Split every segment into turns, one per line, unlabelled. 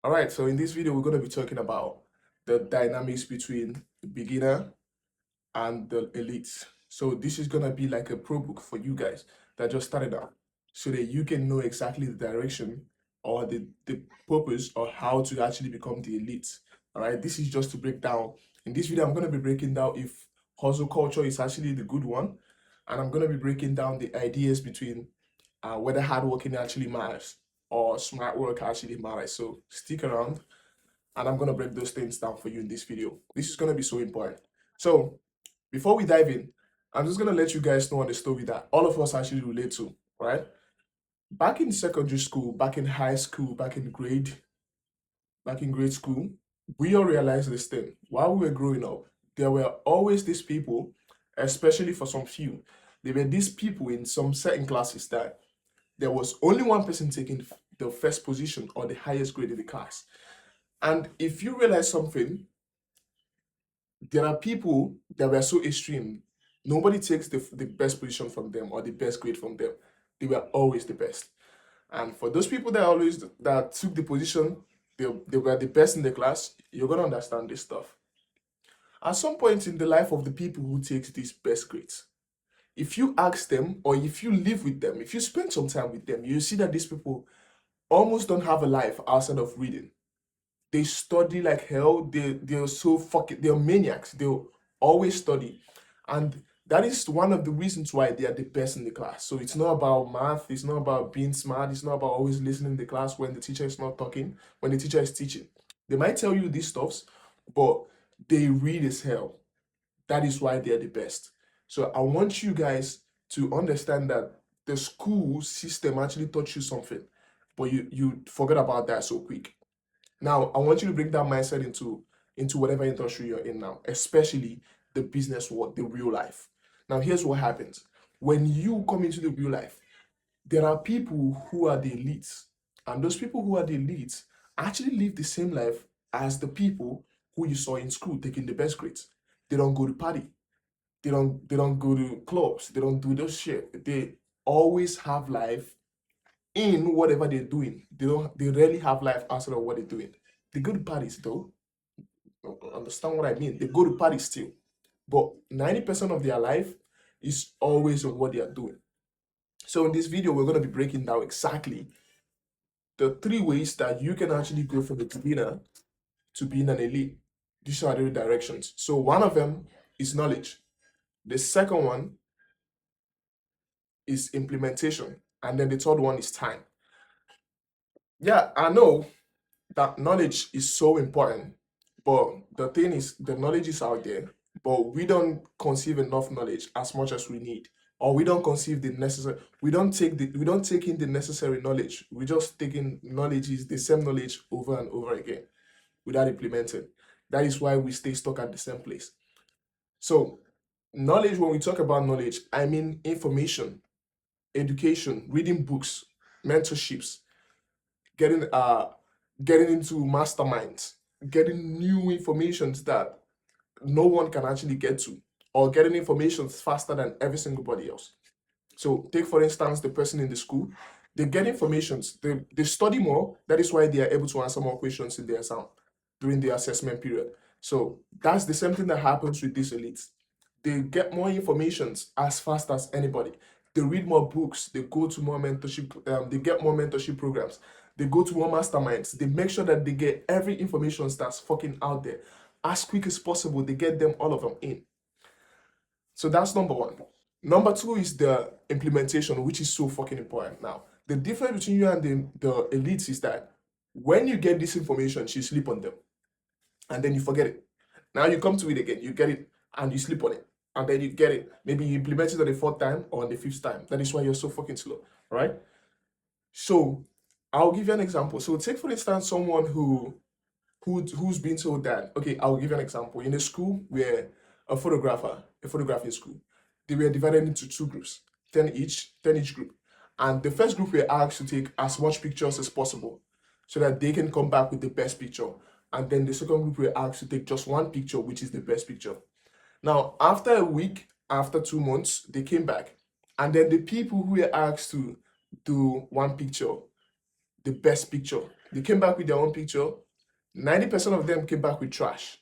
All right, so in this video, we're going to be talking about the dynamics between the beginner and the elites. So this is going to be like a pro book for you guys that just started out so that you can know exactly the direction or the purpose or how to actually become the elite. All right, this is just to break down. In this video, I'm going to be breaking down if hustle culture is actually the good one. And I'm going to be breaking down the ideas between whether hard working actually matters or smart work actually matters. So stick around and I'm going to break those things down for you in this video. This is going to be so important. So before we dive in, I'm just going to let you guys know on the story that all of us actually relate to, right? Back in secondary school, back in high school, back in grade school, we all realized this thing. While we were growing up, there were always these people, especially for some few, there were these people in some certain classes that there was only one person taking the first position or the highest grade in the class. And if you realize something, there are people that were so extreme. Nobody takes the best position from them or the best grade from them. They were always the best. And for those people that took the position, they were the best in the class, you're gonna understand this stuff. At some point in the life of the people who takes these best grades, if you ask them or if you live with them, if you spend some time with them, you see that these people almost don't have a life outside of reading. They study like hell. They're so fucking they're maniacs. They'll always study. And that is one of the reasons why they are the best in the class. So it's not about math, it's not about being smart, it's not about always listening in the class when the teacher is not talking, when the teacher is teaching. They might tell you these stuffs, but they read as hell. That is why they're the best. So I want you guys to understand that the school system actually taught you something, but you forget about that so quick. Now, I want you to bring that mindset into whatever industry you're in now, especially the business world, the real life. Now, here's what happens. When you come into the real life, there are people who are the elites, and those people who are the elites actually live the same life as the people who you saw in school taking the best grades. They don't go to party. They don't go to clubs. They don't do those shit. They always have life in whatever they're doing. They rarely have life outside of what they're doing. They go to parties though. Understand what I mean? They go to parties still. But 90% of their life is always on what they are doing. So in this video, we're going to be breaking down exactly the three ways that you can actually go from a beginner to being an elite. These are the directions. So one of them is knowledge. The second one is implementation. And then the third one is time. Yeah, I know that knowledge is so important, but the thing is, the knowledge is out there, but we don't conceive enough knowledge as much as we need, or we don't conceive the necessary. We don't take in the necessary knowledge. We just taking knowledge is the same knowledge over and over again without implementing. That is why we stay stuck at the same place. So, knowledge. When we talk about knowledge, I mean information, education, reading books, mentorships, getting uh getting into masterminds, getting new informations that no one can actually get to, or getting information faster than every single body else. So take for instance the person in the school, they get informations, they study more, that is why they are able to answer more questions in the exam during the assessment period. So that's the same thing that happens with these elites. They get more informations as fast as anybody. They read more books, they go to more mentorship, they get more mentorship programs, they go to more masterminds, they make sure that they get every information that's fucking out there as quick as possible. They get them all of them in. So that's number one. Number two is the implementation, which is so fucking important. Now, the difference between you and the elites is that when you get this information, you sleep on them and then you forget it. Now you come to it again, you get it and you sleep on it. And then you get it. Maybe you implement it on the fourth time or on the fifth time. That is why you're so fucking slow, right? So I'll give you an example. So take for instance someone who's been told that, okay, I'll give you an example. In a school where a photography school, they were divided into two groups, 10 each group. And the first group were asked to take as much pictures as possible so that they can come back with the best picture. And then the second group were asked to take just one picture, which is the best picture. Now, after a week, after 2 months, they came back. And then the people who were asked to do one picture, the best picture, They came back with their own picture. 90% of them came back with trash.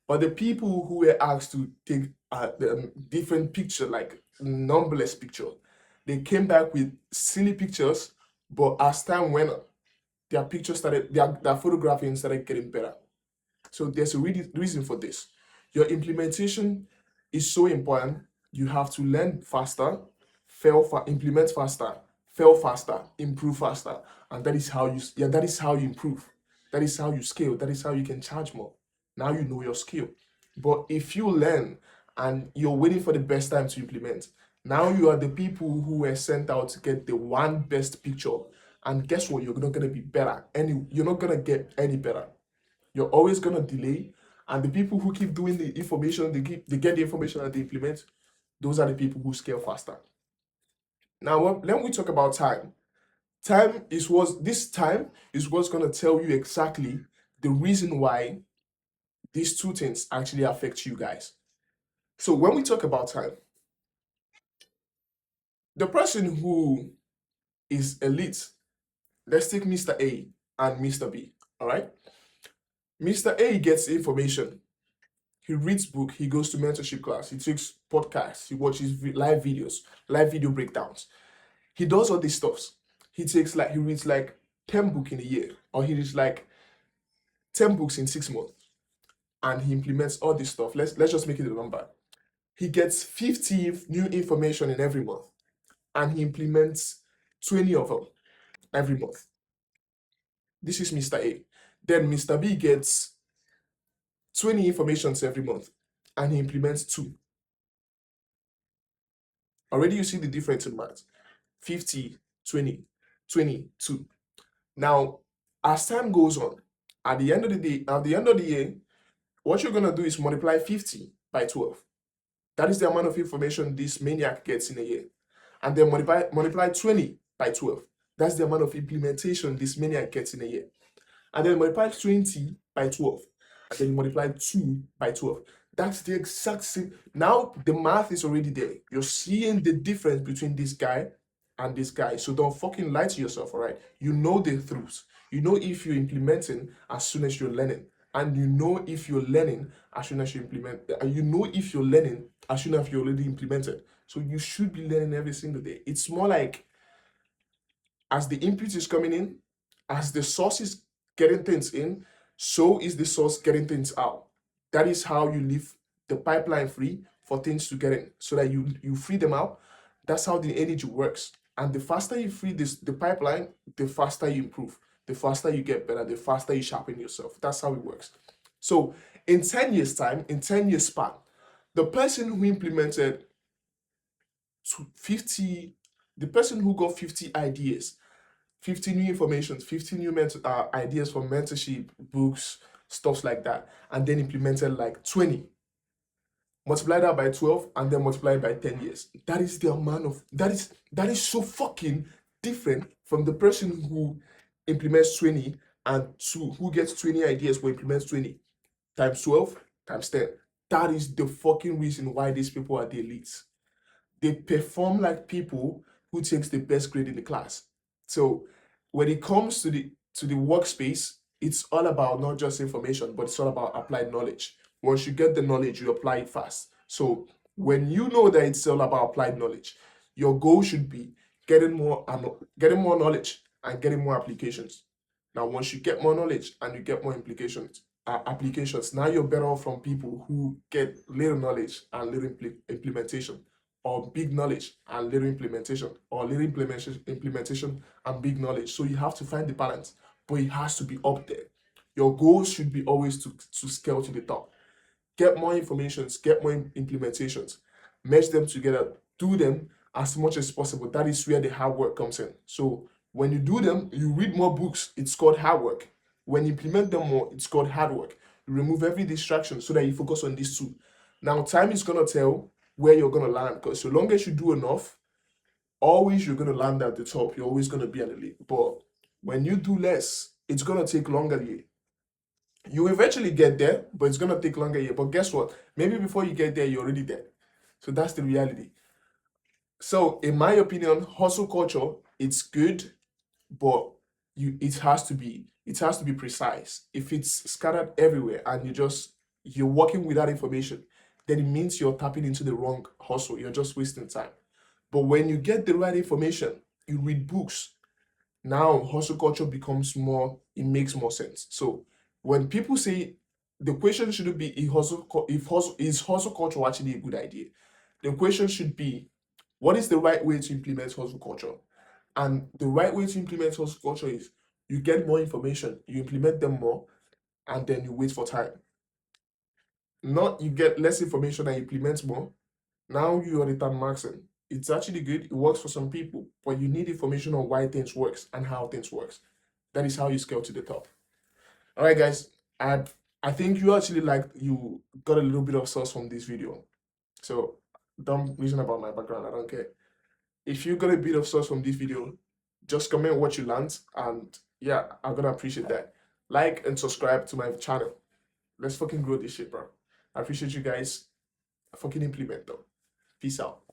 But the people who were asked to take the different picture, like numberless picture, they came back with silly pictures. But as time went on, their pictures started, their photographing started getting better. So there's a reason for this. Your implementation is so important. You have to learn faster, implement faster, fail faster, improve faster, and that is how that is how you improve. That is how you scale. That is how you can charge more. Now you know your skill. But if you learn and you're waiting for the best time to implement, now you are the people who were sent out to get the one best picture. And guess what? You're not gonna be better. You're not gonna get any better. You're always gonna delay. And the people who keep doing the information, they get the information and they implement, those are the people who scale faster. Now, when we talk about time, time is what's gonna tell you exactly the reason why these two things actually affect you guys. So when we talk about time, the person who is elite, let's take Mr. A and Mr. B. All right. Mr. A gets information. He reads book, he goes to mentorship class, he takes podcasts, he watches live videos, live video breakdowns. He does all these stuffs. He reads like 10 books in a year, or he reads like 10 books in 6 months, and he implements all this stuff. Let's just make it a number. He gets 50 new information in every month, and he implements 20 of them every month. This is Mr. A. Then Mr. B gets 20 informations every month, and he implements 2. Already you see the difference in maths. 50, 20, 22. Now, as time goes on, at the end of the year, what you're gonna do is multiply 50 by 12. That is the amount of information this maniac gets in a year. And then multiply 20 by 12. That's the amount of implementation this maniac gets in a year. And then multiply 20 by 12. And then multiply 2 by 12. That's the exact same. Now the math is already there. You're seeing the difference between this guy and this guy. So don't fucking lie to yourself, all right? You know the truths. You know if you're implementing as soon as you're learning. And you know if you're learning as soon as you implement. And you know if you're learning as soon as you already implemented. So you should be learning every single day. It's more like as the input is coming in, as the source is getting things in, so is the source getting things out. That is how you leave the pipeline free for things to get in, so that you free them out. That's how the energy works. And the faster you free the pipeline, the faster you improve, the faster you get better, the faster you sharpen yourself. That's how it works. So in 10 years time, in 10 years span, the person who implemented 50, the person who got 50 ideas, 50 new information, 50 new ideas for mentorship, books, stuff like that, and then implemented like 20. Multiply that by 12 and then multiply it by 10 years. That is the amount of that is so fucking different from the person who implements 20 and who gets 20 ideas but implements 20 times 12 times 10. That is the fucking reason why these people are the elites. They perform like people who takes the best grade in the class. So when it comes to the workspace, it's all about not just information, but it's all about applied knowledge. Once you get the knowledge, you apply it fast. So when you know that it's all about applied knowledge, your goal should be getting more knowledge and getting more applications. Now, once you get more knowledge and you get more applications, now you're better off from people who get little knowledge and little implementation, or big knowledge and little implementation, or little implementation and big knowledge. So you have to find the balance, but it has to be up there. Your goal should be always to scale to the top. Get more informations, get more implementations, merge them together, do them as much as possible. That is where the hard work comes in. So when you do them, you read more books, it's called hard work. When you implement them more, it's called hard work. You remove every distraction so that you focus on these two. Now, time is going to tell where you're going to land, because so long as you do enough, always you're going to land at the top. You're always going to be an elite. But when you do less, it's going to take longer. You eventually get there, but it's going to take longer. But guess what? Maybe before you get there, you're already there. So that's the reality. So in my opinion, hustle culture, it's good, but it has to be precise. If it's scattered everywhere and you're working with that information, then it means you're tapping into the wrong hustle. You're just wasting time. But when you get the right information, you read books, now hustle culture becomes more, it makes more sense. So when people say, the question shouldn't be is hustle culture actually a good idea? The question should be, what is the right way to implement hustle culture? And the right way to implement hustle culture is, you get more information, you implement them more, and then you wait for time. Not you get less information and implement more. Now you are the time maxing. It's actually good. It works for some people, but you need information on why things works and how things works. That is how you scale to the top. All right, guys. I think you got a little bit of sauce from this video. So don't reason about my background. I don't care. If you got a bit of sauce from this video, just comment what you learned, and yeah, I'm gonna appreciate that. Like and subscribe to my channel. Let's fucking grow this shit, bro. I appreciate you guys. Fucking implement though. Peace out.